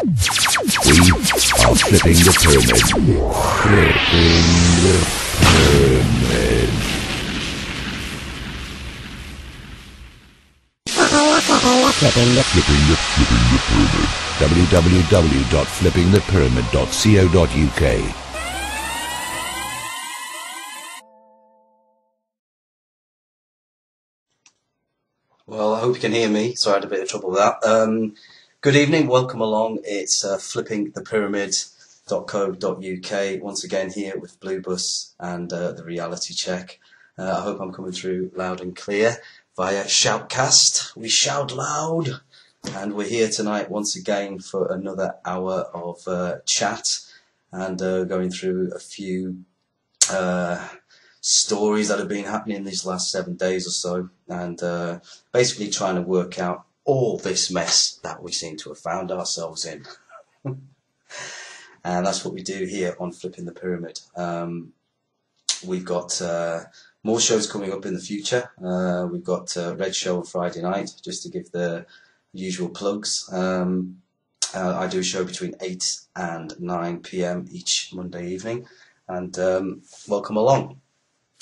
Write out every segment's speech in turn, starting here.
are flipping the pyramid. Flipping the pyramid. Flipping the pyramid. www.flippingthepyramid.co.uk. Well, I hope you can hear me. Sorry, I had a bit of trouble with that. Good evening, welcome along. It's flippingthepyramid.co.uk. Once again here with Bluebus and the reality check. I hope I'm coming through loud and clear via Shoutcast. We shout loud. And we're here tonight once again for another hour of chat and going through a few stories that have been happening these last 7 days or so, and basically trying to work out all this mess that we seem to have found ourselves in. And that's what we do here on Flipping the Pyramid. We've got more shows coming up in the future. We've got Red Show on Friday night, just to give the usual plugs. I do a show between 8 and 9 PM each Monday evening, and welcome along.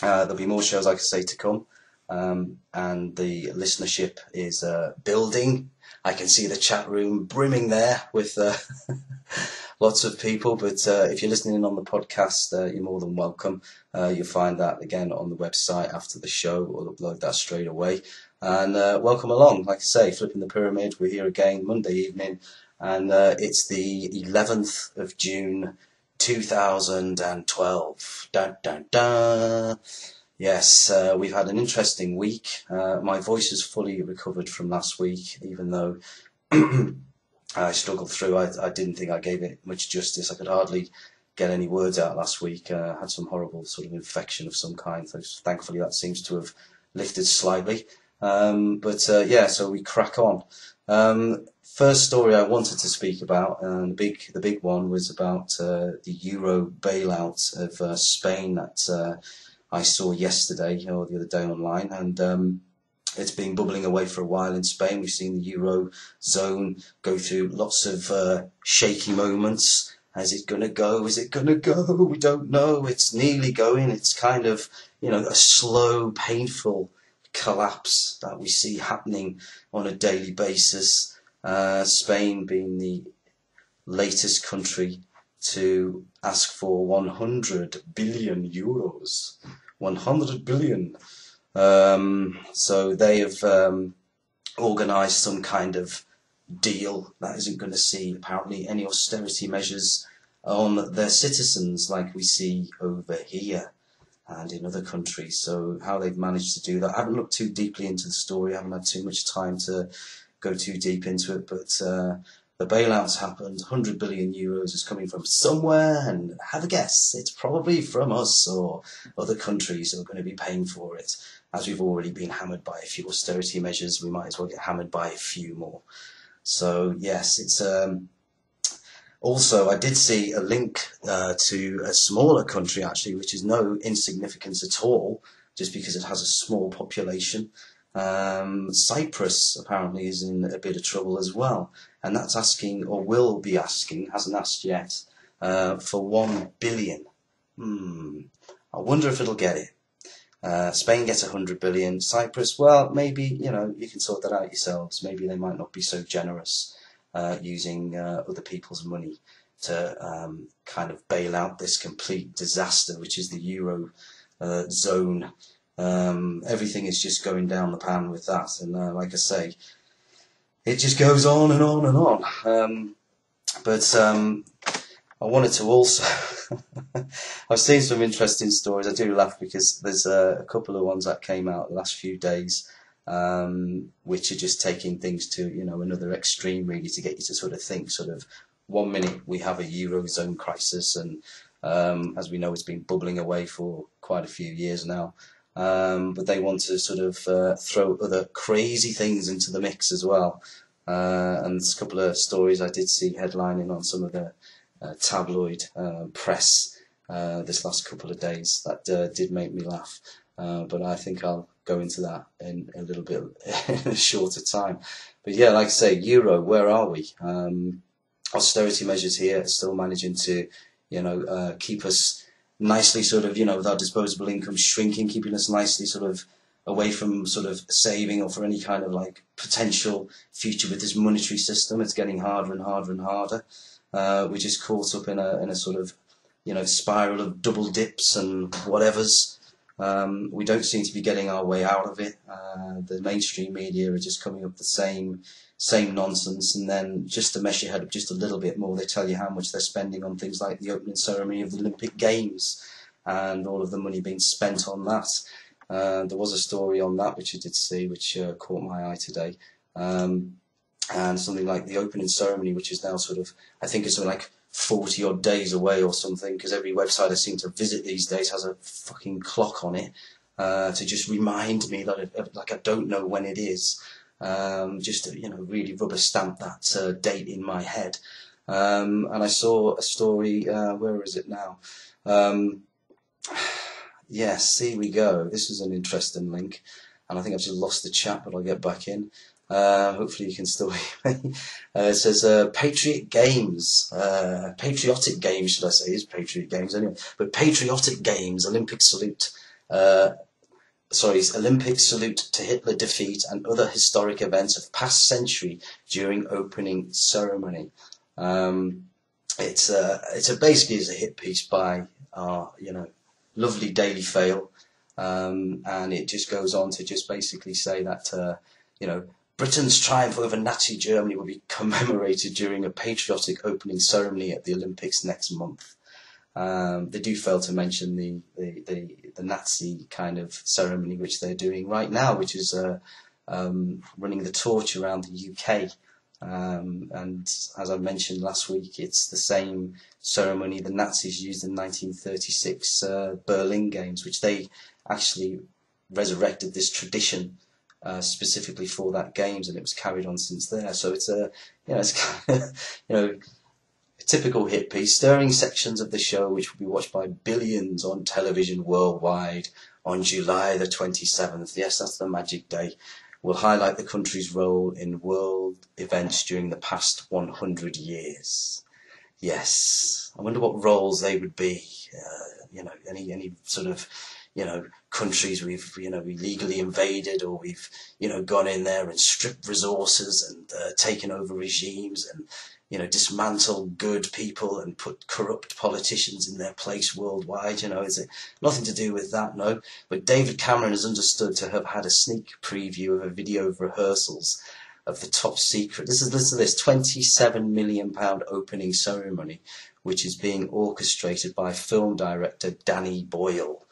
There'll be more shows, like I say, to come, and the listenership is building. I can see the chat room brimming there with lots of people, but if you're listening in on the podcast, you're more than welcome. You'll find that again on the website after the show. We'll upload that straight away. And welcome along. Like I say, Flipping the Pyramid, we're here again Monday evening, and it's the 11th of June 2012. Dun, dun, dun. Yes, we've had an interesting week. My voice is fully recovered from last week, even though I struggled through. I didn't think I gave it much justice. I could hardly get any words out last week. I had some horrible sort of infection of some kind. So thankfully that seems to have lifted slightly. Yeah, so we crack on. First story I wanted to speak about, and the big one, was about the Euro bailout of Spain that I saw yesterday or the other day online, and it's been bubbling away for a while in Spain. We've seen the Euro zone go through lots of shaky moments. Is it going to go? Is it going to go? We don't know. It's nearly going. It's kind of, a slow, painful collapse that we see happening on a daily basis. Spain being the latest country to ask for 100 billion euros. 100 billion. So they have organised some kind of deal that isn't going to see apparently any austerity measures on their citizens like we see over here and in other countries. So how they've managed to do that, I haven't looked too deeply into the story, I haven't had too much time to go too deep into it, but the bailouts happened. 100 billion euros is coming from somewhere, and have a guess, it's probably from us or other countries who are going to be paying for it. As we've already been hammered by a few austerity measures, we might as well get hammered by a few more. So yes, it's also, I did see a link to a smaller country actually, which is no insignificance at all, just because it has a small population. Cyprus apparently is in a bit of trouble as well, and that's asking, or will be asking, hasn't asked yet, for 1 billion. I wonder if it'll get it. Spain gets 100 billion. Cyprus, well, maybe, you can sort that out yourselves. Maybe they might not be so generous using other people's money to kind of bail out this complete disaster, which is the Euro zone. Everything is just going down the pan with that, and like I say, it just goes on and on and on. But I wanted to also I've seen some interesting stories. I do laugh because there's a couple of ones that came out the last few days, which are just taking things to another extreme, really, to get you to sort of think. Sort of 1 minute we have a Eurozone crisis, and as we know, it's been bubbling away for quite a few years now. But they want to sort of throw other crazy things into the mix as well. And there's a couple of stories I did see headlining on some of the tabloid press this last couple of days that did make me laugh. But I think I'll go into that in a little bit in a shorter time. But yeah, like I say, Euro, where are we? austerity measures here are still managing to, keep us nicely sort of, with our disposable income shrinking, keeping us nicely sort of away from sort of saving or for any kind of like potential future with this monetary system. It's getting harder and harder and harder. We're just caught up in a sort of, spiral of double dips and whatevers. We don't seem to be getting our way out of it. The mainstream media are just coming up the same nonsense, and then just to mess your head up just a little bit more, they tell you how much they're spending on things like the opening ceremony of the Olympic Games and all of the money being spent on that. There was a story on that which I did see, which caught my eye today, and something like the opening ceremony, which is now sort of, I think it's something like 40 odd days away or something, because every website I seem to visit these days has a fucking clock on it to just remind me that like I don't know when it is, just to really rubber stamp that date in my head. And I saw a story, where is it now? Yes, here we go. This was an interesting link, and I think I've just lost the chat, but I'll get back in. Hopefully you can still hear me. It says Patriot Games, Patriotic Games, should I say? It is Patriot Games anyway. But Patriotic Games, Olympic salute to Hitler defeat and other historic events of past century during opening ceremony. It's basically a hit piece by our lovely Daily Fail, and it just goes on to just basically say that Britain's triumph over Nazi Germany will be commemorated during a patriotic opening ceremony at the Olympics next month. They do fail to mention the Nazi kind of ceremony which they're doing right now, which is running the torch around the UK. And as I mentioned last week, it's the same ceremony the Nazis used in 1936 Berlin Games, which they actually resurrected this tradition specifically for that games, and it was carried on since there. So it's kind of, a typical hit piece, stirring sections of the show which will be watched by billions on television worldwide on July the 27th. Yes, that's the magic day. Will highlight the country's role in world events during the past 100 years. Yes, I wonder what roles they would be. Any sort of, countries we've, illegally invaded, or we've, gone in there and stripped resources and taken over regimes and, dismantled good people and put corrupt politicians in their place worldwide. Is it nothing to do with that? No. But David Cameron is understood to have had a sneak preview of a video of rehearsals of the top secret. Listen to this, £27 million opening ceremony, which is being orchestrated by film director Danny Boyle.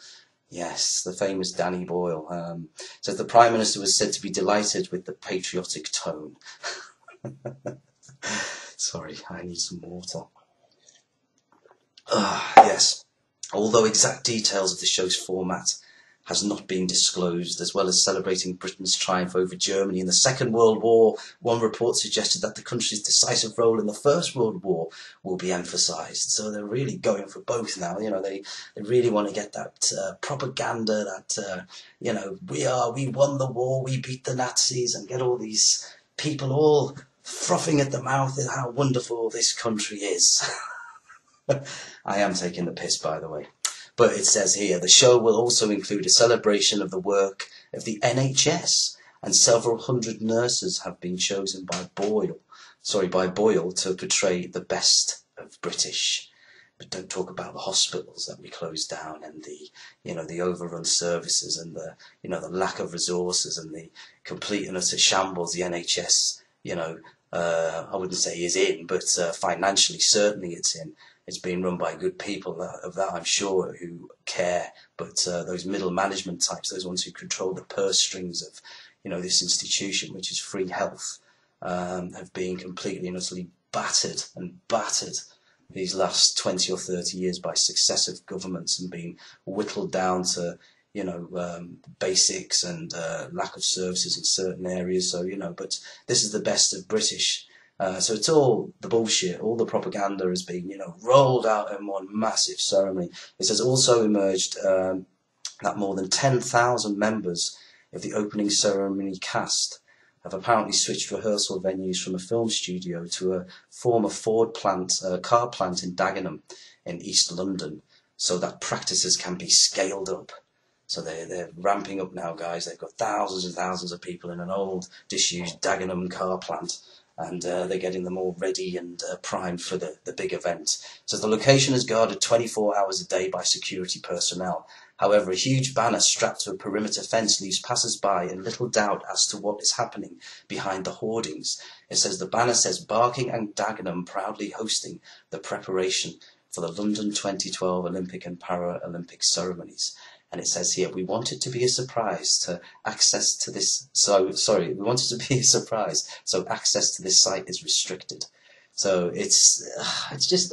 Yes, the famous Danny Boyle. Says the Prime Minister was said to be delighted with the patriotic tone. Sorry, I need some water. Yes, although exact details of the show's format has not been disclosed, as well as celebrating Britain's triumph over Germany in the Second World War, one report suggested that the country's decisive role in the First World War will be emphasised. So they're really going for both now. They really want to get that propaganda that, we won the war, we beat the Nazis, and get all these people all frothing at the mouth at how wonderful this country is. I am taking the piss, by the way. But it says here, the show will also include a celebration of the work of the NHS, and several hundred nurses have been chosen by Boyle to portray the best of British. But don't talk about the hospitals that we closed down, and the overrun services, and the lack of resources, and the complete and utter shambles the NHS, I wouldn't say is in, but financially certainly it's in. It's being run by good people, of that I'm sure, who care. But those middle management types, those ones who control the purse strings of, this institution, which is free health, have been completely and utterly battered these last 20 or 30 years by successive governments, and been whittled down to, basics and lack of services in certain areas. So, but this is the best of British. So it's all the bullshit, all the propaganda has been, rolled out in one massive ceremony. It has also emerged that more than 10,000 members of the opening ceremony cast have apparently switched rehearsal venues from a film studio to a former Ford car plant in Dagenham in East London, so that practices can be scaled up. So they're ramping up now, guys. They've got thousands and thousands of people in an old, disused Dagenham car plant, and they're getting them all ready and primed for the big event. So the location is guarded 24 hours a day by security personnel. However, a huge banner strapped to a perimeter fence leaves passers-by in little doubt as to what is happening behind the hoardings. It says the banner says Barking and Dagenham proudly hosting the preparation for the London 2012 Olympic and Paralympic ceremonies. And it says here, we want it to be a surprise to access to this. We want it to be a surprise, so access to this site is restricted. So it's just, it's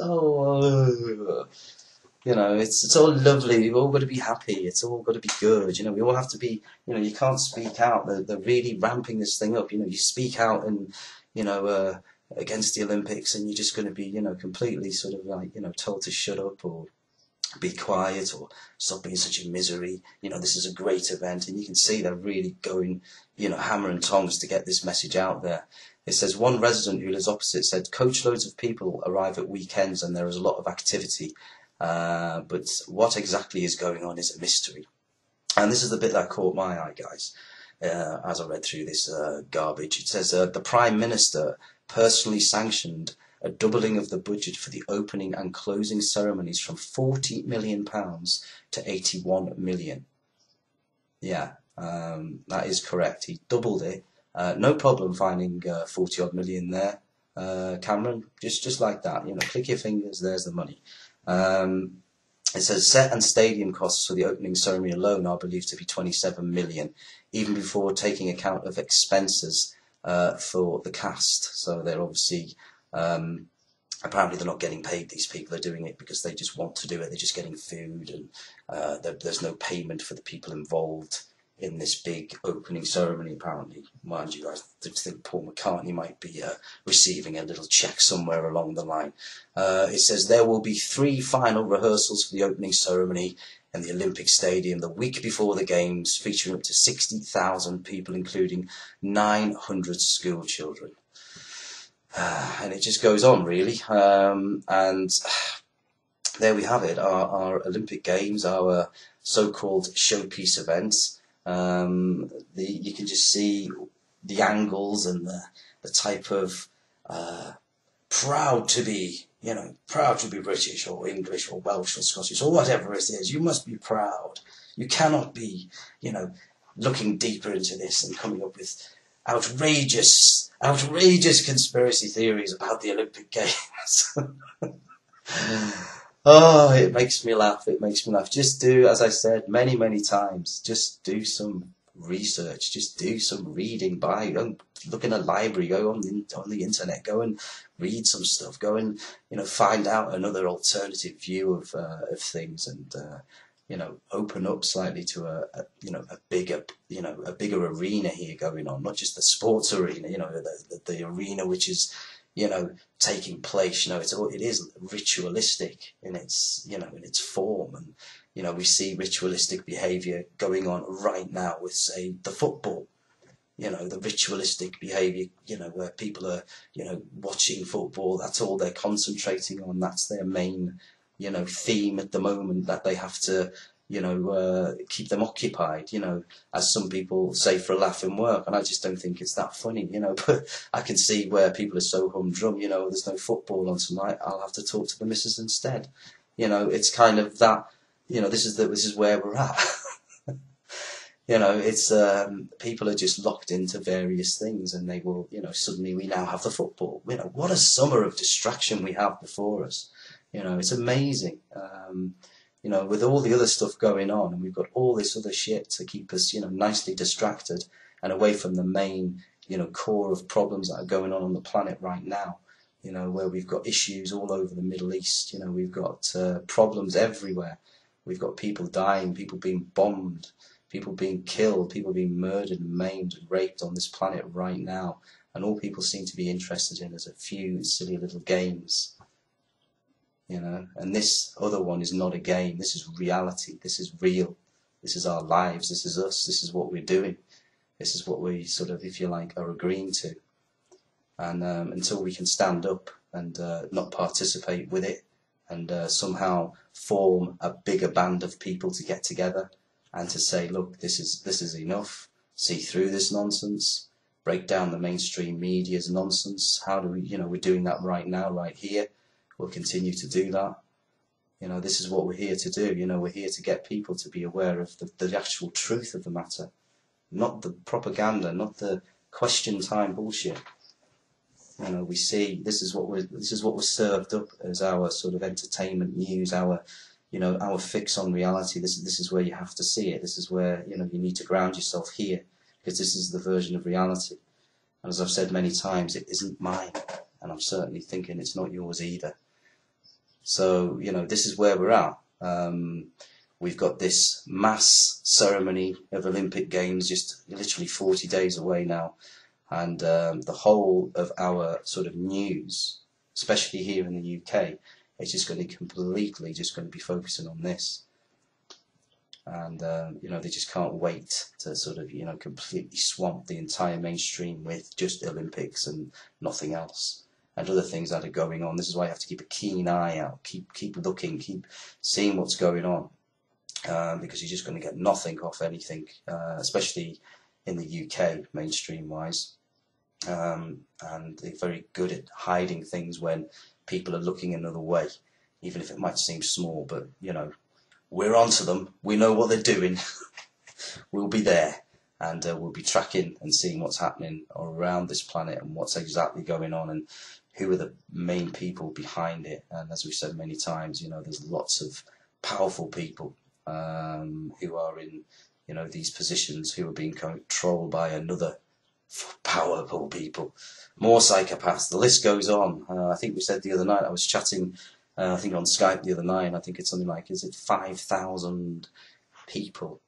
all lovely. We've all got to be happy. It's all got to be good. We all have to be, you can't speak out. They're really ramping this thing up. You speak out and, against the Olympics, and you're just going to be, completely sort of like, told to shut up or be quiet or stop being such a misery. This is a great event, and you can see they're really going, hammer and tongs to get this message out there. It says one resident who lives opposite said coachloads of people arrive at weekends and there is a lot of activity, but what exactly is going on is a mystery. And this is the bit that caught my eye, guys, as I read through this garbage. It says the Prime Minister personally sanctioned a doubling of the budget for the opening and closing ceremonies from £40 million to 81 million. Yeah, that is correct. He doubled it. No problem finding 40 odd million there, Cameron. Just like that, click your fingers. There's the money. It says set and stadium costs for the opening ceremony alone are believed to be 27 million, even before taking account of expenses for the cast. So they're obviously. Apparently they're not getting paid, these people. They're doing it because they just want to do it. They're just getting food, and there's no payment for the people involved in this big opening ceremony, apparently. Mind you, I think Paul McCartney might be receiving a little check somewhere along the line. It says there will be 3 final rehearsals for the opening ceremony in the Olympic Stadium the week before the Games, featuring up to 60,000 people, including 900 school children. And it just goes on, really. And there we have it, our Olympic Games, our so-called showpiece events. You can just see the angles and the type of proud to be British or English or Welsh or Scottish or whatever it is. You must be proud. You cannot be, looking deeper into this and coming up with outrageous conspiracy theories about the Olympic Games. Oh, it makes me laugh. Just do, as I said many times, just do some research, just do some reading. Go look in a library, go on the internet, go and read some stuff, go and find out another alternative view of things, and open up slightly to a bigger arena here going on, not just the sports arena, the arena which is, taking place. It is ritualistic in its form, and we see ritualistic behaviour going on right now with, say, the football. The ritualistic behaviour, where people are, watching football. That's all they're concentrating on. That's their main theme at the moment, that they have to, keep them occupied, as some people say, for a laugh in work. And I just don't think it's that funny, but I can see where people are so humdrum, there's no football on tonight, I'll have to talk to the missus instead. It's kind of that, this is where we're at. It's people are just locked into various things, and they will, suddenly we now have the football. What a summer of distraction we have before us. It's amazing. With all the other stuff going on, and we've got all this other shit to keep us, nicely distracted and away from the main, core of problems that are going on the planet right now. Where we've got issues all over the Middle East. We've got problems everywhere. We've got people dying, people being bombed, people being killed, people being murdered and maimed and raped on this planet right now. And all people seem to be interested in is a few silly little games. And this other one is not a game. This is reality. This is real. This is our lives. This is us. This is what we're doing. This is what we sort of, if you like, are agreeing to. And until we can stand up and not participate with it, and somehow form a bigger band of people to get together and to say, look, this is enough. See through this nonsense. Break down the mainstream media's nonsense. How do we, we're doing that right now, right here. We'll continue to do that. This is what we're here to do. We're here to get people to be aware of the actual truth of the matter, not the propaganda, not the question time bullshit. We see this is what we're served up as our sort of entertainment news, our fix on reality. This is where you have to see it. This is where you need to ground yourself here, because this is the version of reality. And as I've said many times, it isn't mine, and I'm certainly thinking it's not yours either. So this is where we're at. We've got this mass ceremony of Olympic Games just literally 40 days away now. And the whole of our sort of news, especially here in the UK, is just going to completely be focusing on this. And they just can't wait to sort of completely swamp the entire mainstream with just Olympics and nothing else, and other things that are going on. This is why you have to keep a keen eye out, keep looking, keep seeing what's going on, because you're just going to get nothing off anything, especially in the UK, mainstream-wise. And they're very good at hiding things when people are looking another way, even if it might seem small. But, we're onto them. We know what they're doing. We'll be there, and we'll be tracking and seeing what's happening around this planet and what's exactly going on and who are the main people behind it. And as we've said many times, there's lots of powerful people who are in, these positions, who are being controlled by another powerful people, more psychopaths. The list goes on. I think we said the other night, I was chatting, I think on Skype the other night, and I think it's something like, is it 5,000 people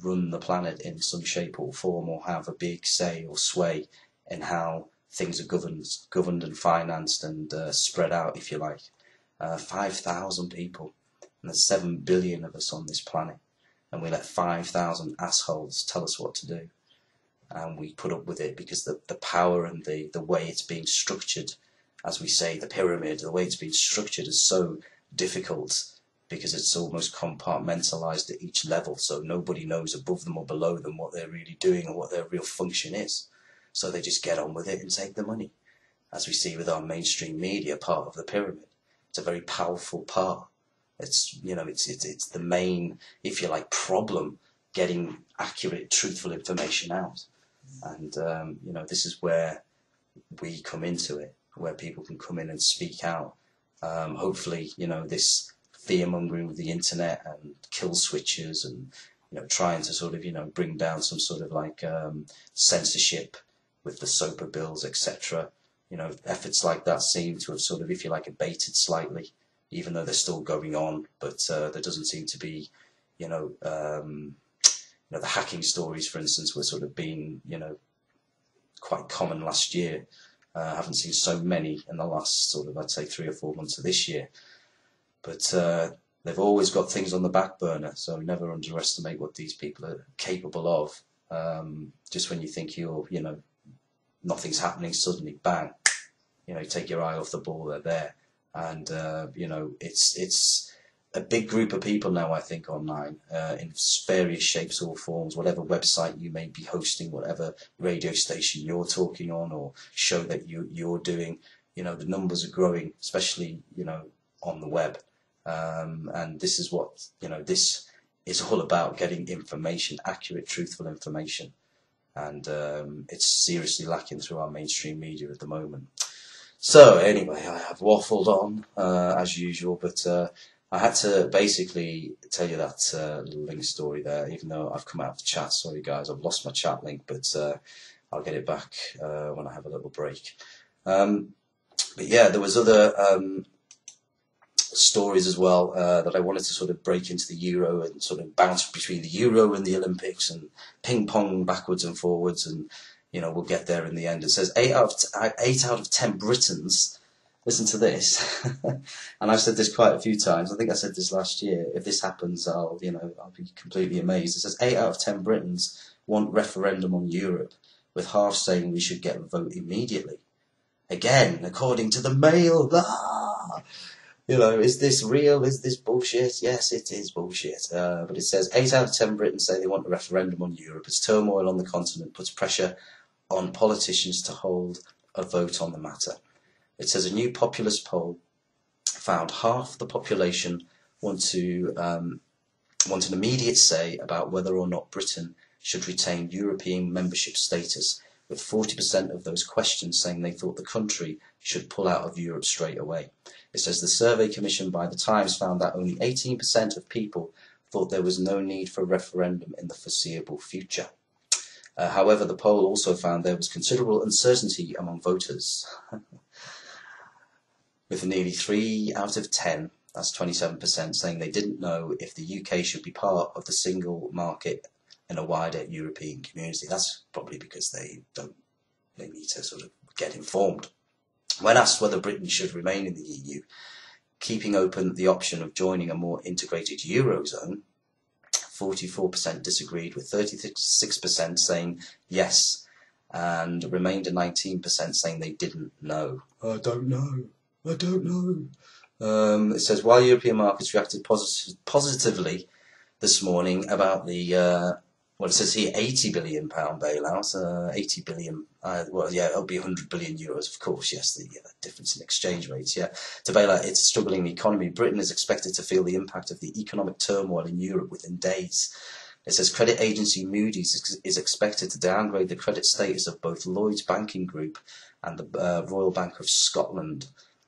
run the planet in some shape or form, or have a big say or sway in how things are governed and financed and spread out, if you like. 5,000 people, and there's 7 billion of us on this planet, and we let 5,000 assholes tell us what to do. And we put up with it because the power and the way it's being structured, as we say, the pyramid, the way it's being structured is so difficult, because it's almost compartmentalized at each level, so nobody knows above them or below them what they're really doing or what their real function is. So they just get on with it and take the money. As we see with our mainstream media, part of the pyramid. It's a very powerful part. It's it's the main, if you like, problem, getting accurate, truthful information out. And this is where we come into it, where people can come in and speak out. Hopefully, this fear-mongering with the internet and kill switches and trying to sort of bring down some sort of like censorship with the SOPA bills, etc. Efforts like that seem to have sort of, if you like, abated slightly, even though they're still going on. But there doesn't seem to be, the hacking stories, for instance, were sort of being, quite common last year. I haven't seen so many in the last sort of, I'd say, 3 or 4 months of this year. But they've always got things on the back burner, so never underestimate what these people are capable of. Just when you think you're, nothing's happening, suddenly, bang, take your eye off the ball, they're there. And, it's a big group of people now, I think, online, in various shapes or forms, whatever website you may be hosting, whatever radio station you're talking on or show that you're doing, the numbers are growing, especially, on the web. And this is what, this is all about, getting information, accurate, truthful information. And it's seriously lacking through our mainstream media at the moment. So anyway, I have waffled on, as usual, but I had to basically tell you that little link story there, even though I've come out of the chat. Sorry guys, I've lost my chat link, but I'll get it back when I have a little break. But yeah, there was other stories as well that I wanted to sort of break into the Euro and sort of bounce between the Euro and the Olympics and ping pong backwards and forwards, and we'll get there in the end. It says 8 out of 10 Britons. Listen to this, and I've said this quite a few times. I think I said this last year. If this happens, I'll be completely amazed. It says 8 out of 10 Britons want referendum on Europe, with half saying we should get a vote immediately. Again, according to the Mail, is this real? Is this bullshit? Yes, it is bullshit. But it says 8 out of 10 Britons say they want a referendum on Europe as turmoil on the continent puts pressure on politicians to hold a vote on the matter. It says a new populist poll found half the population want an immediate say about whether or not Britain should retain European membership status, with 40% of those questioned saying they thought the country should pull out of Europe straight away. It says the survey commissioned by the Times found that only 18% of people thought there was no need for a referendum in the foreseeable future. However, the poll also found there was considerable uncertainty among voters, with nearly 3 out of 10, that's 27%, saying they didn't know if the UK should be part of the single market in a wider European community. That's probably because they need to sort of get informed. When asked whether Britain should remain in the EU, keeping open the option of joining a more integrated Eurozone, 44% disagreed, with 36% saying yes, and remainder 19% saying they didn't know. I don't know. It says, while European markets reacted positively this morning about the, it says here £80 billion bailout, 80 billion, it'll be 100 billion euros, of course, yes, the difference in exchange rates, to bail out its struggling economy. Britain is expected to feel the impact of the economic turmoil in Europe within days. It says credit agency Moody's is expected to downgrade the credit status of both Lloyds Banking Group and the Royal Bank of Scotland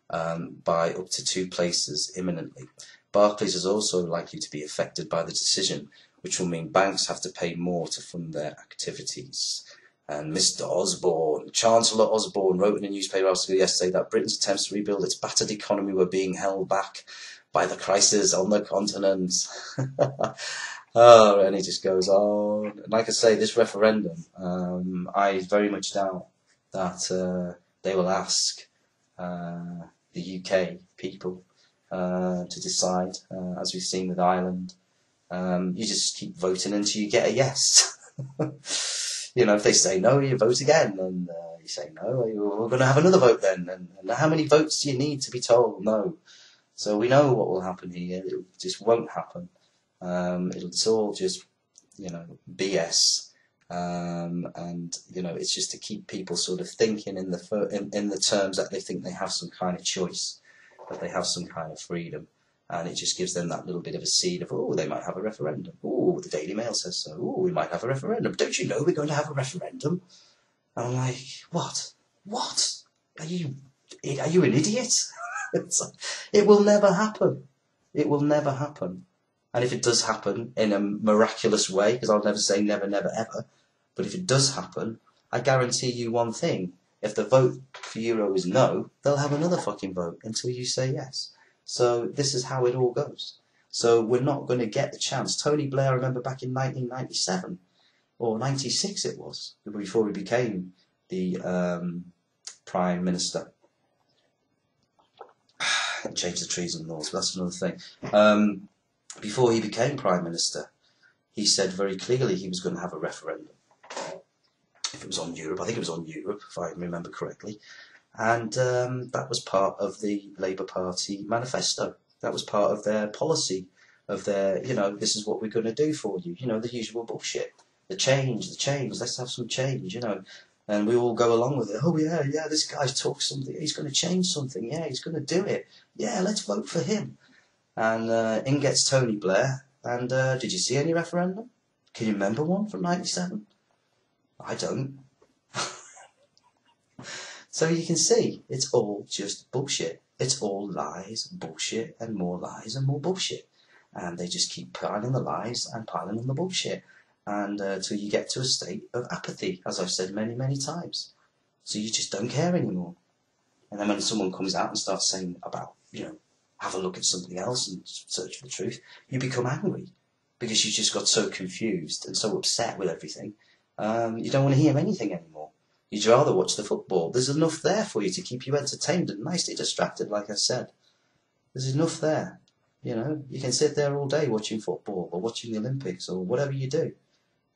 by up to 2 places imminently. Barclays is also likely to be affected by the decision, which will mean banks have to pay more to fund their activities. And Mr. Osborne, Chancellor Osborne, wrote in a newspaper article yesterday that Britain's attempts to rebuild its battered economy were being held back by the crisis on the continent. And he just goes on. Like I say, this referendum, I very much doubt that they will ask the UK people to decide, as we've seen with Ireland. You just keep voting until you get a yes. If they say no, you vote again, and you say no, we're going to have another vote then. And how many votes do you need to be told no? So we know what will happen here. It just won't happen. It's all just, BS. And it's just to keep people sort of thinking in the terms that they think they have some kind of choice, that they have some kind of freedom. And it just gives them that little bit of a seed of, they might have a referendum. The Daily Mail says so. We might have a referendum. Don't you know we're going to have a referendum? And I'm like, what? Are you an idiot? It will never happen. It will never happen. And if it does happen in a miraculous way, because I'll never say never, never, ever, but if it does happen, I guarantee you one thing. If the vote for Euro is no, they'll have another fucking vote until you say yes. So this is how it all goes. So we're not going to get the chance. Tony Blair, I remember back in 1997, or 96 it was, before he became the Prime Minister. Changed the treason laws, but that's another thing. Before he became Prime Minister, he said very clearly he was going to have a referendum. If it was on Europe, I think it was on Europe, if I remember correctly. And that was part of the Labour Party manifesto. That was part of their policy, of their, this is what we're going to do for you. The usual bullshit. The change, let's have some change, And we all go along with it. Oh, yeah, this guy's talked something. He's going to change something. Yeah, he's going to do it. Yeah, let's vote for him. And in gets Tony Blair. And did you see any referendum? Can you remember one from 97? I don't. So you can see, it's all just bullshit. It's all lies, bullshit, and more lies and more bullshit. And they just keep piling the lies and piling on the bullshit. And till you get to a state of apathy, as I've said many, many times. So you just don't care anymore. And then when someone comes out and starts saying about, have a look at something else and search for the truth, you become angry. Because you just got so confused and so upset with everything. You don't want to hear anything anymore. You'd rather watch the football. There's enough there for you to keep you entertained and nicely distracted, like I said. There's enough there. You can sit there all day watching football or watching the Olympics or whatever you do.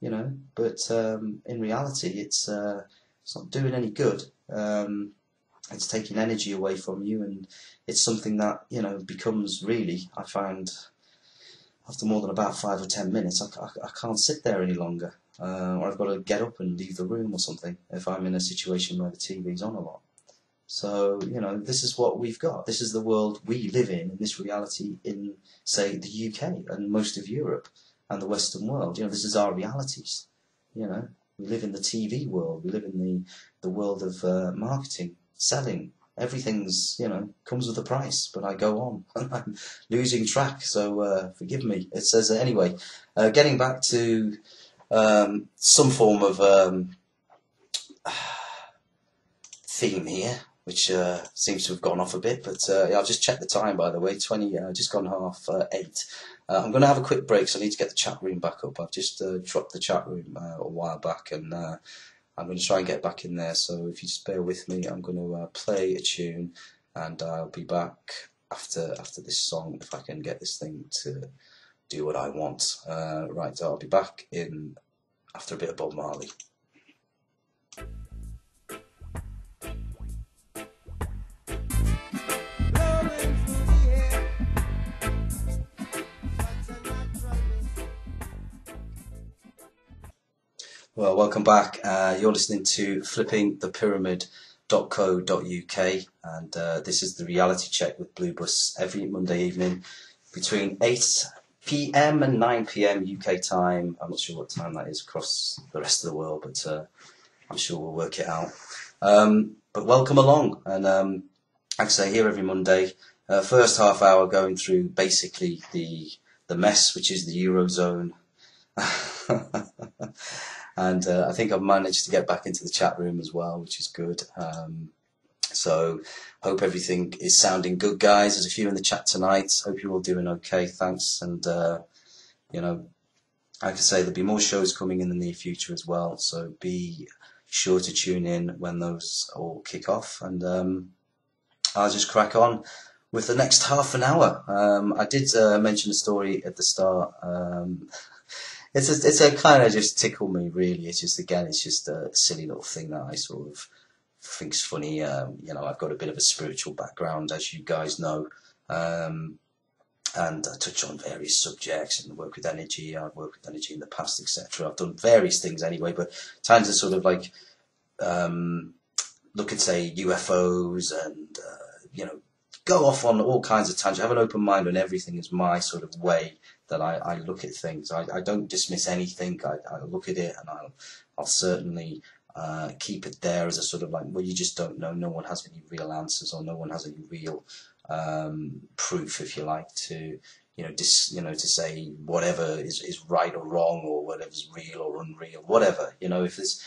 you know, but in reality, it's not doing any good. It's taking energy away from you, and it's something that, you know, becomes really, I find, after more than about 5 or 10 minutes, I can't sit there any longer, or I've got to get up and leave the room or something if I'm in a situation where the TV's on a lot. So, you know, this is what we've got. This is the world we live in this reality in, say, the UK and most of Europe and the Western world. You know, this is our realities. You know, we live in the TV world. We live in the world of marketing, selling. Everything's, you know, comes with a price, but I go on. I'm losing track, so forgive me. It says, anyway, getting back to some form of theme here, which seems to have gone off a bit, but yeah, I've just checked the time, by the way, just gone 8:30. I'm going to have a quick break, so I need to get the chat room back up. I've just dropped the chat room a while back, and I'm going to try and get back in there, so if you just bear with me, I'm going to play a tune, and I'll be back after this song, if I can get this thing to do what I want. Right, so I'll be back in after a bit of Bob Marley. Well, welcome back. You're listening to flippingthepyramid.co.uk, and this is the reality check with Bluebus every Monday evening between 8 PM and 9 PM UK time. I'm not sure what time that is across the rest of the world, but I'm sure we'll work it out. But welcome along, and like I say, here every Monday. First half hour going through basically the mess, which is the Eurozone. And I think I've managed to get back into the chat room as well, which is good. So hope everything is sounding good, guys. There's a few in the chat tonight. Hope you're all doing okay. Thanks. And, you know, like I say, there'll be more shows coming in the near future as well. So be sure to tune in when those all kick off. And I'll just crack on with the next half an hour. I did mention a story at the start. It's a kind of just tickle me, really. It's just, again, it's just a silly little thing that I sort of think's funny. You know, I've got a bit of a spiritual background, as you guys know, and I touch on various subjects and work with energy. I've worked with energy in the past, etc. I've done various things anyway, but time to sort of like look at, say, UFOs and you know, go off on all kinds of tangents. Have an open mind on everything is my sort of way that I look at things. I don't dismiss anything. I look at it, and I'll certainly keep it there as a sort of like, well, you just don't know. No one has any real answers, or no one has any real proof, if you like, to to say whatever is right or wrong, or whatever's real or unreal, whatever. You know, if there's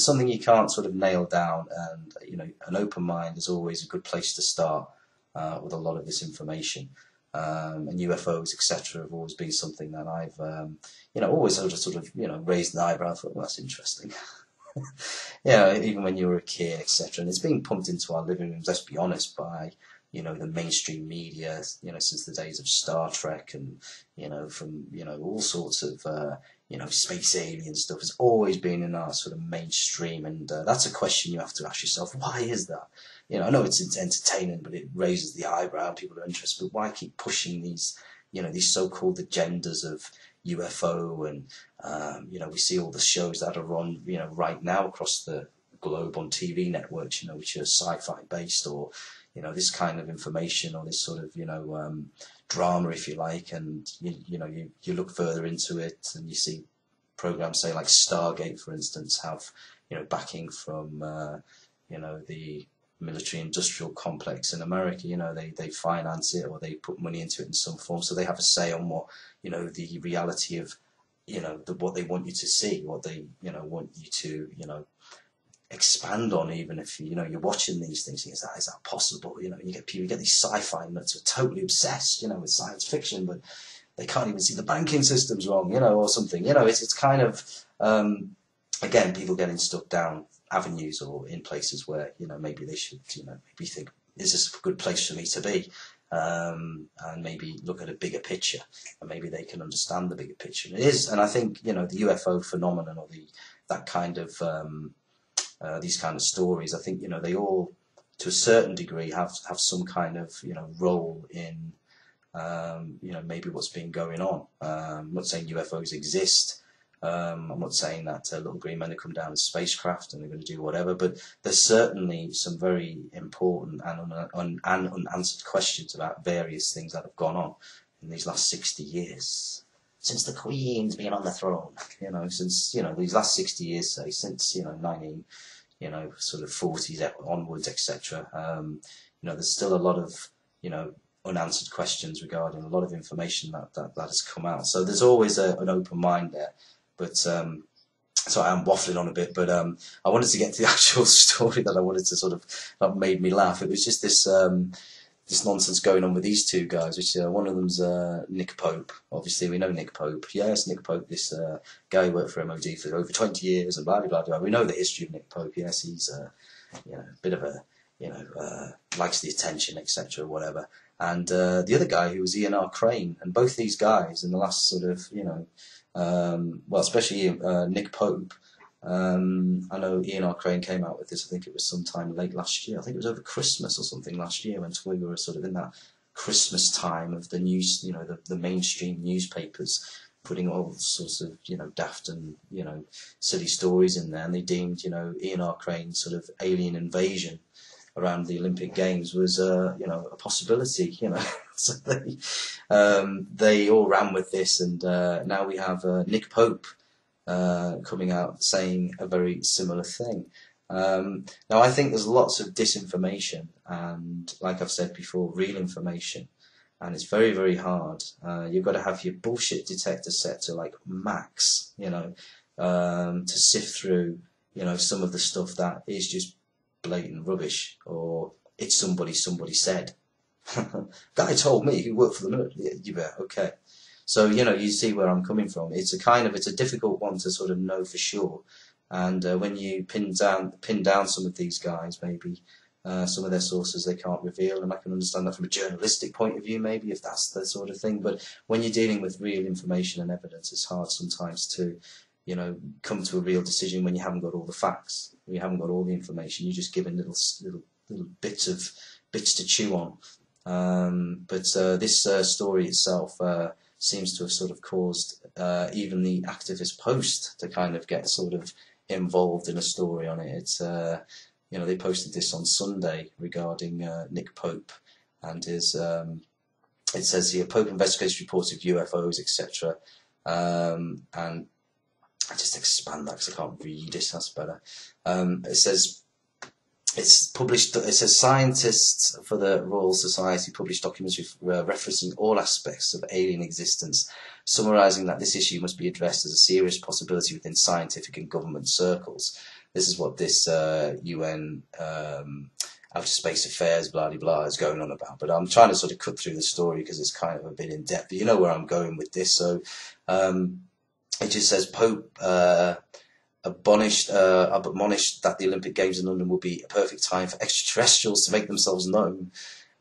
something you can't sort of nail down, and you know, an open mind is always a good place to start with a lot of this information. And UFOs, etc., have always been something that I've, always sort of, raised an eyebrow. I thought, well, that's interesting. Even when you were a kid, etc. And it's been pumped into our living rooms, let's be honest, by, the mainstream media, since the days of Star Trek, and, from, all sorts of, space alien stuff. It's always been in our sort of mainstream. And that's a question you have to ask yourself. Why is that? I know it's entertaining, but it raises the eyebrow. People are interested, but why keep pushing these, these so-called agendas of UFO? And, we see all the shows that are on, right now across the globe on TV networks, which are sci-fi based, or, this kind of information, or this sort of, drama, if you like. And, you look further into it, and you see programs, say, like Stargate, for instance, have, backing from, the military industrial complex in America. They finance it, or they put money into it in some form, so they have a say on what, the reality of, what they want you to see, what they, want you to, expand on. Even if, you're watching these things, is that possible? You get these sci-fi nuts who are totally obsessed, with science fiction, but they can't even see the banking system's wrong, or something. It's kind of, again, people getting stuck down avenues, or in places where, maybe they should, maybe think, is this a good place for me to be? and maybe look at a bigger picture, and maybe they can understand the bigger picture. And it is, and I think, you know, the UFO phenomenon, or that kind of these kind of stories, I think, you know, they all, to a certain degree, have some kind of, you know, role in, you know, maybe what's been going on. I'm not saying UFOs exist. I'm not saying that little green men have come down in spacecraft and they're going to do whatever, but there's certainly some very important and unanswered questions about various things that have gone on in these last 60 years. Since the Queen's been on the throne, you know, since, you know, these last 60 years, say, since, you know, 19, you know, sort of 40s onwards, etc. You know, there's still a lot of, you know, unanswered questions regarding a lot of information that has come out. So there's always an open mind there. But so I am waffling on a bit, but I wanted to get to the actual story that I wanted to sort of, that made me laugh. It was just this this nonsense going on with these two guys, which one of them's Nick Pope. Obviously, we know Nick Pope. Yes, Nick Pope, this guy who worked for MOD for over 20 years, and blah, blah, blah, blah. We know the history of Nick Pope. Yes, he's you know, a bit of a, you know, likes the attention, etc., whatever. And the other guy who was Ian R. Crane, and both these guys in the last sort of, you know, well, especially Nick Pope. I know Ian R. Crane came out with this, I think it was sometime late last year. I think it was over Christmas or something last year, when we were sort of in that Christmas time of the news, you know, the mainstream newspapers putting all sorts of, you know, daft and, you know, silly stories in there, and they deemed, you know, Ian R. Crane's sort of alien invasion around the Olympic Games was, you know, a possibility, you know. So they all ran with this, and now we have Nick Pope coming out saying a very similar thing. Now, I think there's lots of disinformation, and like I've said before, real information, and it's very, very hard. You've got to have your bullshit detector set to like max, you know, to sift through, you know, some of the stuff that is just blatant rubbish, or it's somebody said. Guy told me who worked for the military. You bet, okay. So, you know, you see where I'm coming from. It's a difficult one to sort of know for sure. And when you pin down some of these guys, maybe some of their sources they can't reveal, and I can understand that from a journalistic point of view, maybe, if that's the sort of thing. But when you're dealing with real information and evidence, it's hard sometimes to, you know, come to a real decision when you haven't got all the facts, when you haven't got all the information. You're just given little bits to chew on. But this story itself seems to have sort of caused even the activist Post to kind of get sort of involved in a story on it. It's you know, they posted this on Sunday regarding Nick Pope and his. It says here, Pope investigates reports of UFOs, etc. And I just expand that because I can't read it. That's better. It says. It's published. It says scientists for the Royal Society published documents referencing all aspects of alien existence, summarising that this issue must be addressed as a serious possibility within scientific and government circles. This is what this UN Outer Space Affairs blah blah is going on about. But I'm trying to sort of cut through the story because it's kind of a bit in depth. But you know where I'm going with this. So it just says Pope. Admonished that the Olympic Games in London will be a perfect time for extraterrestrials to make themselves known.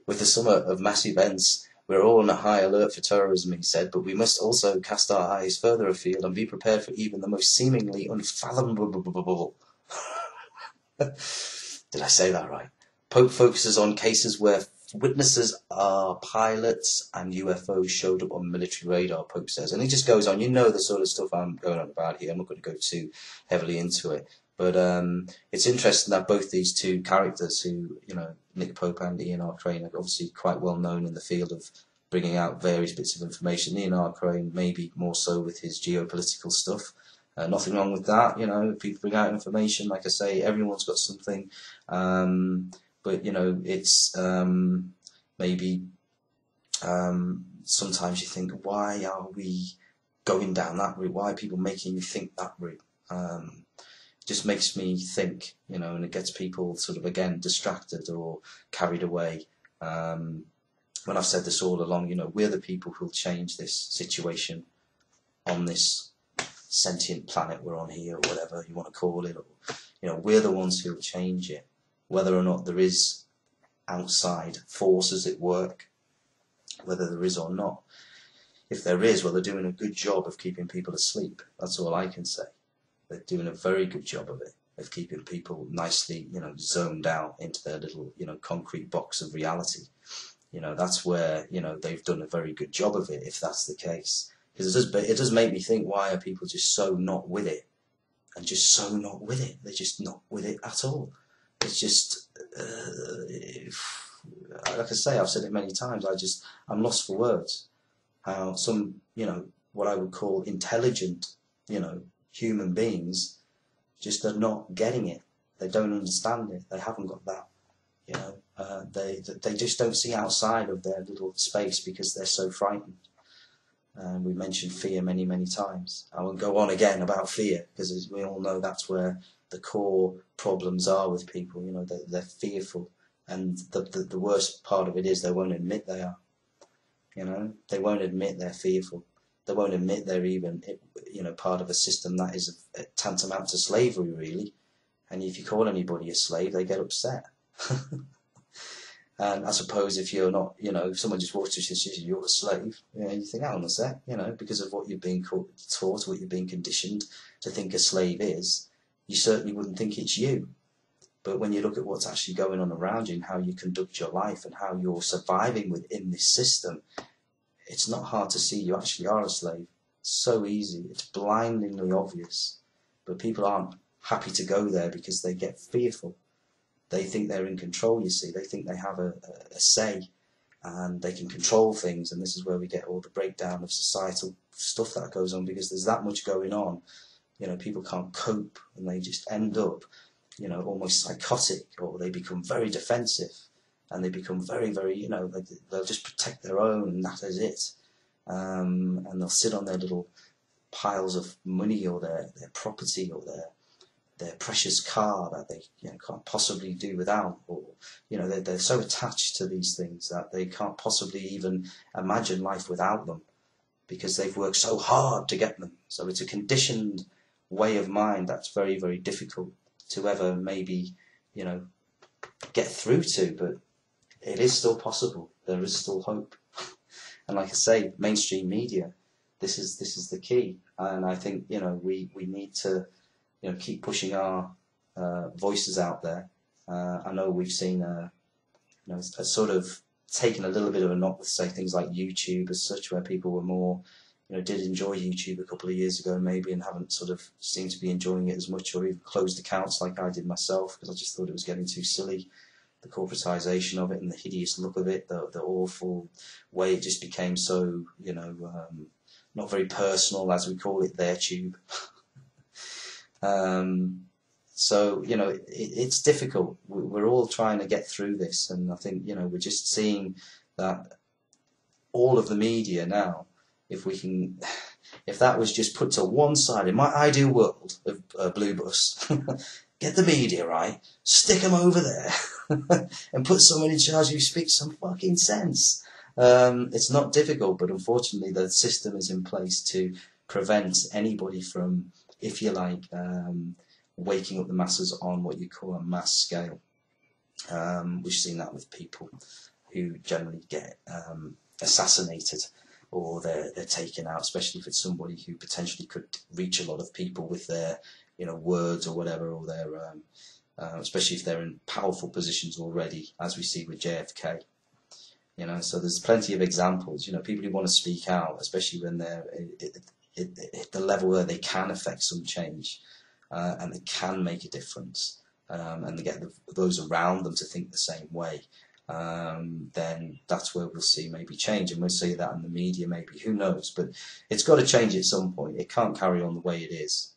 With the summer of mass events, we're all on a high alert for terrorism, he said, but we must also cast our eyes further afield and be prepared for even the most seemingly unfathomable. Did I say that right? Pope focuses on cases where witnesses are pilots and UFOs showed up on military radar, Pope says. And he just goes on. You know the sort of stuff I'm going on about here. I'm not going to go too heavily into it. But it's interesting that both these two characters who, you know, Nick Pope and Ian R. Crane, are obviously quite well known in the field of bringing out various bits of information. Ian R. Crane maybe more so with his geopolitical stuff. Nothing wrong with that, you know, people bring out information. Like I say, everyone's got something. But, you know, it's maybe sometimes you think, why are we going down that route? Why are people making you think that route? Just makes me think, you know, and it gets people sort of, again, distracted or carried away. When I've said this all along, you know, we're the people who'll change this situation on this sentient planet we're on here, or whatever you want to call it. Or, you know, we're the ones who'll change it. Whether or not there is outside forces at work, whether there is or not. If there is, well, they're doing a good job of keeping people asleep. That's all I can say. They're doing a very good job of it, of keeping people nicely, zoned out into their little, concrete box of reality. That's where, they've done a very good job of it, if that's the case. Because it does make me think, why are people just so not with it? And just so not with it. They're just not with it at all. It's just, like I say, I've said it many times, I'm lost for words. How some, what I would call intelligent, human beings just are not getting it. They don't understand it. They haven't got that. They just don't see outside of their little space because they're so frightened. And we mentioned fear many, many times. I won't go on again about fear, because as we all know, that's where the core problems are with people. They're fearful, and the worst part of it is they won't admit they are. They won't admit they're fearful. They won't admit they're even, part of a system that is tantamount to slavery, really. And if you call anybody a slave, they get upset. And I suppose if you're not, if someone just walks to you and says you're a slave, you think, hang on a sec, because of what you've been taught, what you've been conditioned to think a slave is, you certainly wouldn't think it's you. But when you look at what's actually going on around you and how you conduct your life and how you're surviving within this system, it's not hard to see you actually are a slave. It's so easy. It's blindingly obvious. But people aren't happy to go there because they get fearful. They think they're in control, you see. They think they have a say and they can control things. And this is where we get all the breakdown of societal stuff that goes on, because there's that much going on. People can't cope and they just end up, almost psychotic, or they become very defensive and they become very, very, they'll just protect their own, and that is it. And they'll sit on their little piles of money or their property or their precious car that they can't possibly do without, or they're so attached to these things that they can't possibly even imagine life without them, because they've worked so hard to get them. So it's a conditioned way of mind that's very, very difficult to ever maybe get through to, but it is still possible. There is still hope. And like I say, mainstream media, this is the key. And I think we need to keep pushing our voices out there. I know we've seen a sort of taken a little bit of a knock with, say, things like YouTube as such, where people were more, did enjoy YouTube a couple of years ago maybe, and haven't sort of seemed to be enjoying it as much, or even closed accounts like I did myself, because I just thought it was getting too silly. The corporatization of it and the hideous look of it, the awful way it just became so, not very personal, as we call it, their tube. So, it's difficult. We're all trying to get through this, and I think, we're just seeing that all of the media now, if that was just put to one side, in my ideal world of Bluebus, get the media right, stick them over there, and put someone in charge who speaks some fucking sense. It's not difficult, but unfortunately the system is in place to prevent anybody from, if you like, waking up the masses on what you call a mass scale. We've seen that with people who generally get assassinated, or they're taken out, especially if it's somebody who potentially could reach a lot of people with their words or whatever, or their especially if they're in powerful positions already, as we see with JFK. So there's plenty of examples. People who want to speak out, especially when they're at the level where they can affect some change, and they can make a difference, and they get those around them to think the same way. Then that's where we'll see maybe change, and we'll see that in the media maybe, who knows, but it's got to change at some point. It can't carry on the way it is.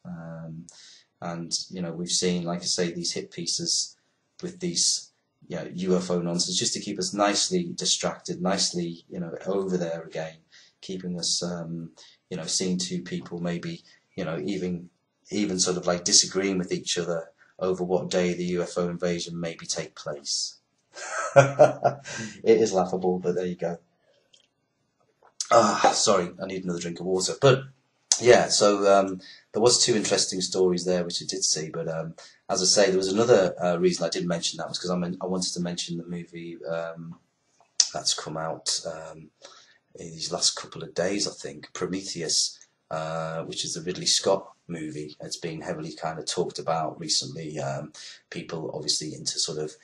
And we've seen, like I say, these hit pieces with these UFO nonsense, just to keep us nicely distracted, nicely over there again, keeping us seeing two people maybe even sort of like disagreeing with each other over what day the UFO invasion maybe take place. It is laughable, but there you go. Sorry, I need another drink of water. But yeah, so there was two interesting stories there which I did see, but as I say, there was another reason I did mention that was because I wanted to mention the movie that's come out in these last couple of days, I think. Prometheus, which is the Ridley Scott movie. It's been heavily kind of talked about recently. People obviously into sort of,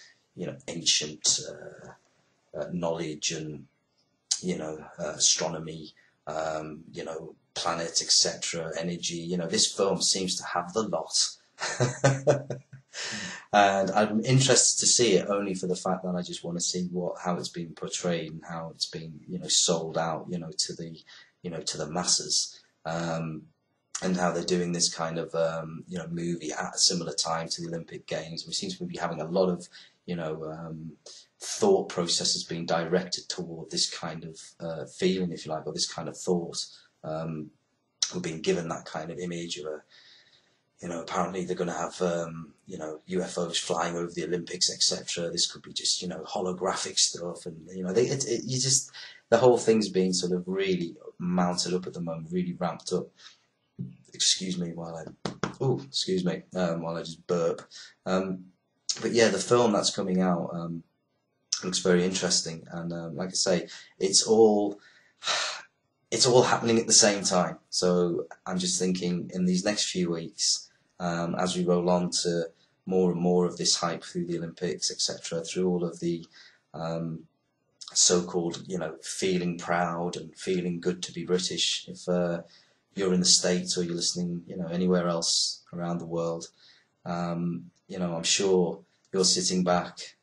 ancient knowledge and, astronomy, planets, etc., energy. This film seems to have the lot. And I'm interested to see it only for the fact that I just want to see how it's been portrayed and how it's been, sold out, to the masses, and how they're doing this kind of, movie at a similar time to the Olympic Games. We seem to be having a lot of, thought processes being directed toward this kind of feeling, if you like, or this kind of thought. We're being given that kind of image of a, apparently they're going to have, UFOs flying over the Olympics, etc. This could be just, holographic stuff, and the whole thing's being sort of really mounted up at the moment, really ramped up. Excuse me while I just burp. But yeah, the film that's coming out looks very interesting, and like I say, it's all happening at the same time. So I'm just thinking, in these next few weeks, as we roll on to more and more of this hype through the Olympics, etc., through all of the so-called, feeling proud and feeling good to be British. If you're in the States or you're listening, anywhere else around the world, I'm sure you're sitting back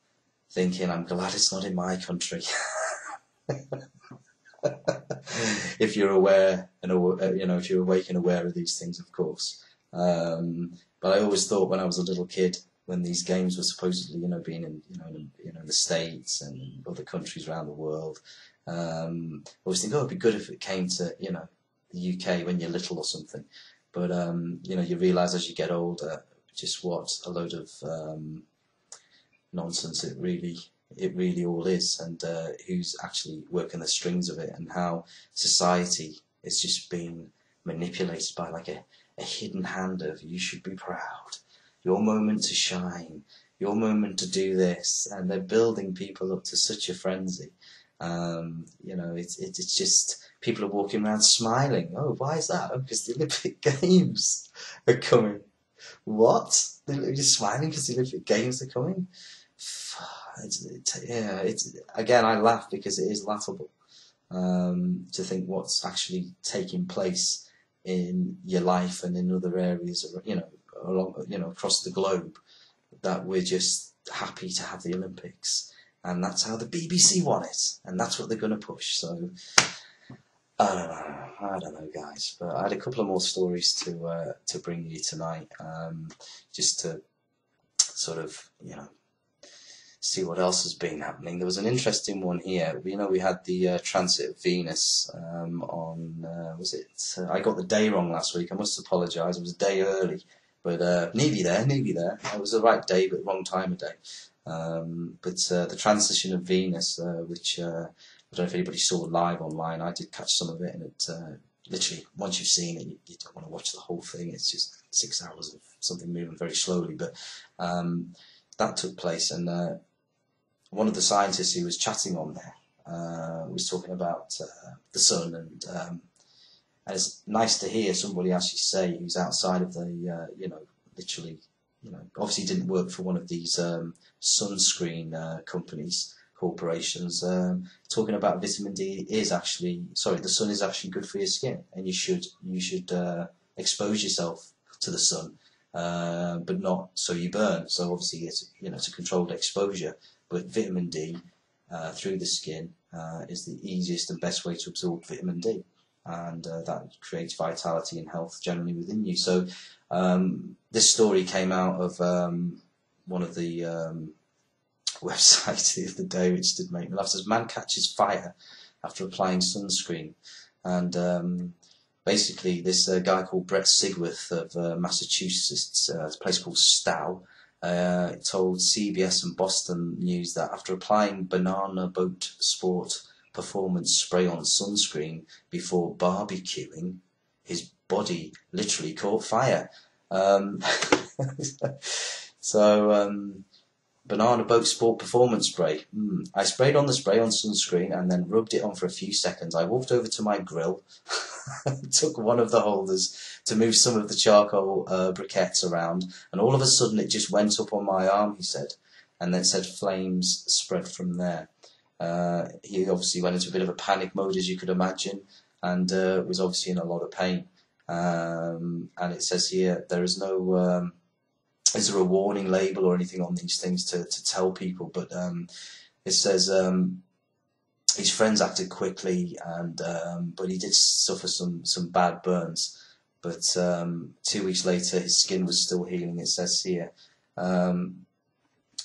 thinking, I'm glad it's not in my country. If you're aware and if you're awake and aware of these things, of course. But I always thought when I was a little kid, when these games were supposedly, being in, in the States and other countries around the world, I always think, it'd be good if it came to, the UK when you're little or something. But you realise as you get older just what a load of nonsense it really all is, and who's actually working the strings of it, and how society is just being manipulated by like a hidden hand of, you should be proud, your moment to shine, your moment to do this, and they're building people up to such a frenzy. It's just, people are walking around smiling. Oh, why is that? Oh, because the Olympic Games are coming. What? They're just smiling because the Olympic Games are coming? Again, I laugh because it is laughable to think what's actually taking place in your life and in other areas, across the globe, that we're just happy to have the Olympics, and that's how the BBC want it, and that's what they're going to push. So I don't know, guys, but I had a couple of more stories to bring you tonight, just to sort of see what else has been happening. There was an interesting one here. We had the transit of Venus on, I got the day wrong last week. I must apologise. It was a day early, but nearly there. It was the right day, but wrong time of day. But the transition of Venus, which I don't know if anybody saw live online. I did catch some of it, and it literally, once you've seen it, you don't want to watch the whole thing. It's just 6 hours of something moving very slowly. But that took place, and one of the scientists who was chatting on there was talking about the sun, and it's nice to hear somebody actually say, who's outside of the, literally, obviously didn't work for one of these sunscreen companies, corporations, talking about vitamin D the sun is actually good for your skin, and you should expose yourself to the sun, but not so you burn. So obviously it's a controlled exposure. But vitamin D through the skin is the easiest and best way to absorb vitamin D, and that creates vitality and health generally within you. So this story came out of one of the websites the other day, which did make me laugh. It says, man catches fire after applying sunscreen, and basically this guy called Brett Sigworth of Massachusetts, a place called Stow, told CBS and Boston News that after applying Banana Boat Sport Performance spray on sunscreen before barbecuing, his body literally caught fire. So Banana Boat Sport Performance Spray. I sprayed on the spray on sunscreen and then rubbed it on for a few seconds. I walked over to my grill, took one of the holders to move some of the charcoal briquettes around, and all of a sudden it just went up on my arm, he said, and then said flames spread from there. He obviously went into a bit of a panic mode, as you could imagine, and was obviously in a lot of pain. And it says here there is no... is there a warning label or anything on these things to tell people? But it says his friends acted quickly, and but he did suffer some bad burns. But 2 weeks later, his skin was still healing. It says here.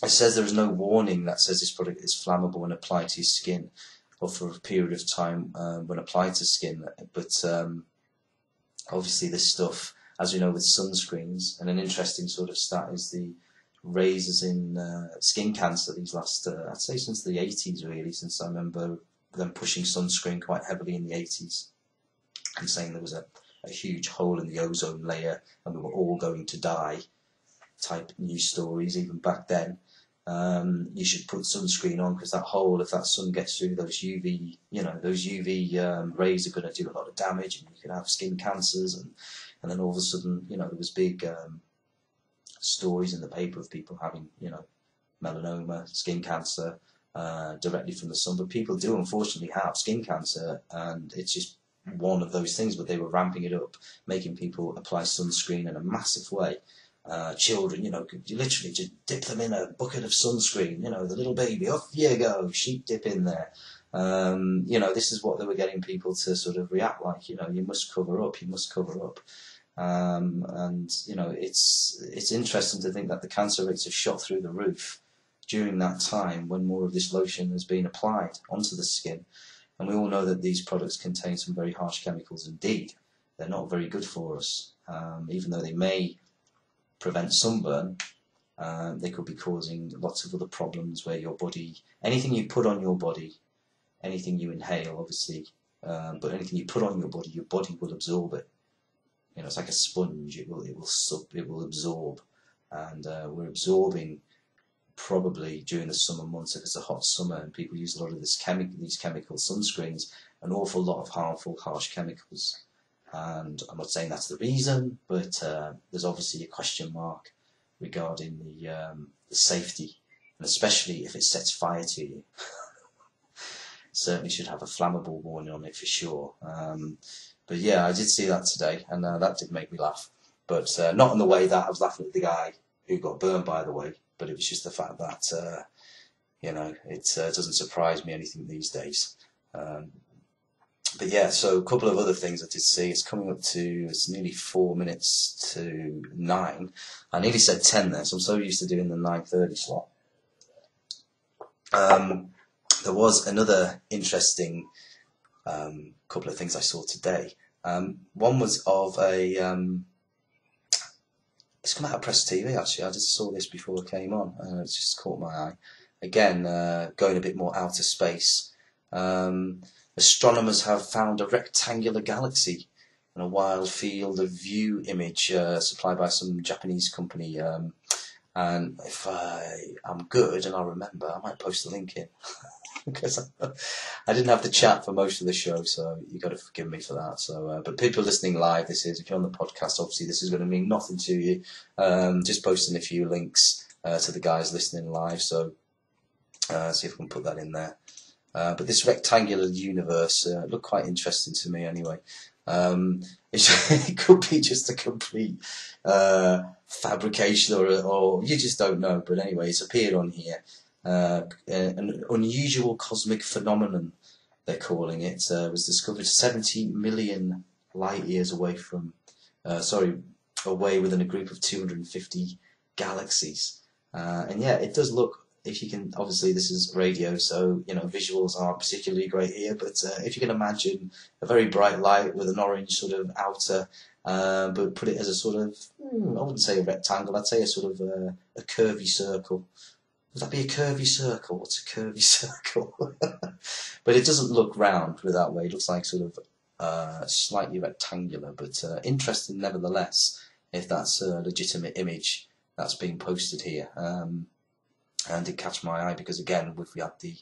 It says there is no warning that says this product is flammable when applied to your skin, or for a period of time when applied to skin. But obviously, this stuff, as we know with sunscreens, and an interesting sort of stat is the raises in skin cancer these last, I'd say since the 80s really, since I remember them pushing sunscreen quite heavily in the 80s and saying there was a huge hole in the ozone layer and we were all going to die type news stories even back then. You should put sunscreen on because that hole, if that sun gets through, those UV, those UV rays are going to do a lot of damage and you can have skin cancers. And then all of a sudden, there was big stories in the paper of people having, melanoma, skin cancer directly from the sun. But people do unfortunately have skin cancer, and it's just one of those things. But they were ramping it up, making people apply sunscreen in a massive way. Children, you literally just dip them in a bucket of sunscreen. The little baby, off you go, sheep dip in there. This is what they were getting people to sort of react like. You must cover up. You must cover up. It's interesting to think that the cancer rates have shot through the roof during that time when more of this lotion has been applied onto the skin. And we all know that these products contain some very harsh chemicals indeed. They're not very good for us. Even though they may prevent sunburn, they could be causing lots of other problems where your body, anything you put on your body, anything you inhale obviously, but anything you put on your body will absorb it. It's like a sponge. It will absorb, and we're absorbing probably during the summer months if it's a hot summer and people use a lot of these chemical sunscreens, an awful lot of harmful, harsh chemicals. And I'm not saying that's the reason, but there's obviously a question mark regarding the safety, and especially if it sets fire to you. Certainly should have a flammable warning on it for sure. But yeah, I did see that today, and that did make me laugh. But not in the way that I was laughing at the guy who got burned, by the way, but it was just the fact that, it doesn't surprise me anything these days. But yeah, so a couple of other things I did see. It's coming up to, it's nearly 4 minutes to 9. I nearly said 10 there, so I'm so used to doing the 9:30 slot. There was another interesting couple of things I saw today. One was of a, it's come out of Press TV actually. I just saw this before it came on, and it's just caught my eye. Again, going a bit more outer space. Astronomers have found a rectangular galaxy in a wild field of view image supplied by some Japanese company. And if I'm good and I remember, I might post the link in. Because I didn't have the chat for most of the show, so you've got to forgive me for that. So, but people listening live, if you're on the podcast, obviously this is going to mean nothing to you. Just posting a few links to the guys listening live, so see if we can put that in there. But this rectangular universe looked quite interesting to me anyway. It could be just a complete fabrication, or you just don't know. But anyway, it's appeared on here. An unusual cosmic phenomenon, they're calling it, was discovered 70 million light years away from, away within a group of 250 galaxies. And yeah, it does look, if you can, obviously this is radio, so visuals aren't particularly great here, but if you can imagine a very bright light with an orange sort of outer, but put it as a sort of, I wouldn't say a rectangle, I'd say a sort of a curvy circle. Would that be a curvy circle? What's a curvy circle? But it doesn't look round with that way. It looks like sort of slightly rectangular, but interesting nevertheless, if that's a legitimate image that's being posted here. and it catch my eye because again we had the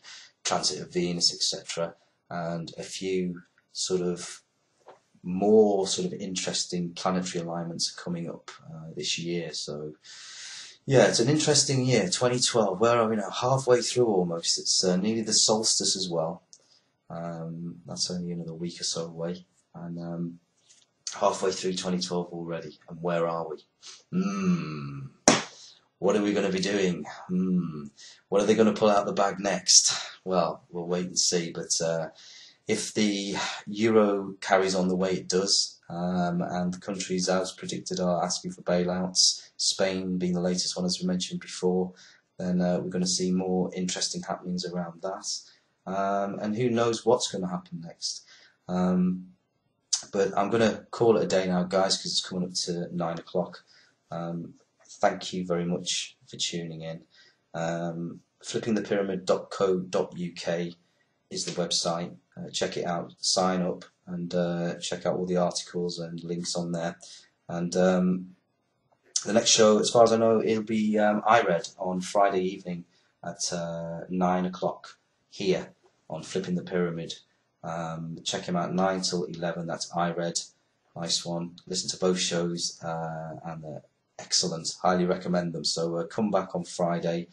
transit of Venus, etc., and a few sort of more sort of interesting planetary alignments are coming up this year. So yeah, it's an interesting year, 2012. Where are we now? Halfway through almost. It's nearly the solstice as well. That's only another week or so away, and halfway through 2012 already. And where are we? What are we going to be doing? What are they going to pull out the bag next? Well, we'll wait and see. But if the euro carries on the way it does, and the countries as predicted are asking for bailouts, Spain being the latest one as we mentioned before, then we're going to see more interesting happenings around that. And who knows what's going to happen next. But I'm going to call it a day now, guys, because it's coming up to 9 o'clock. Thank you very much for tuning in. Flippingthepyramid.co.uk is the website. Check it out, sign up, and check out all the articles and links on there. And the next show, as far as I know, it'll be iRead on Friday evening at 9 o'clock here on Flipping the Pyramid. Check him out 9 till 11. That's iRead. Nice one. Listen to both shows, and they're excellent. Highly recommend them. So come back on Friday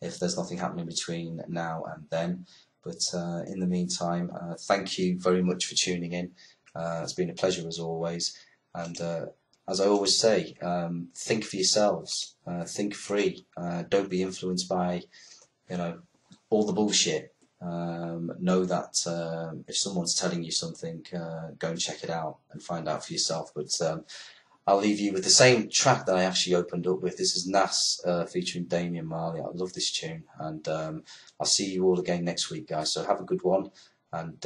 if there's nothing happening between now and then. But in the meantime, thank you very much for tuning in. It's been a pleasure as always. And as I always say, think for yourselves. Think free. Don't be influenced by, all the bullshit. Know that if someone's telling you something, go and check it out and find out for yourself. But I'll leave you with the same track that I actually opened up with. This is Nas featuring Damian Marley. I love this tune, and I'll see you all again next week, guys. So have a good one, and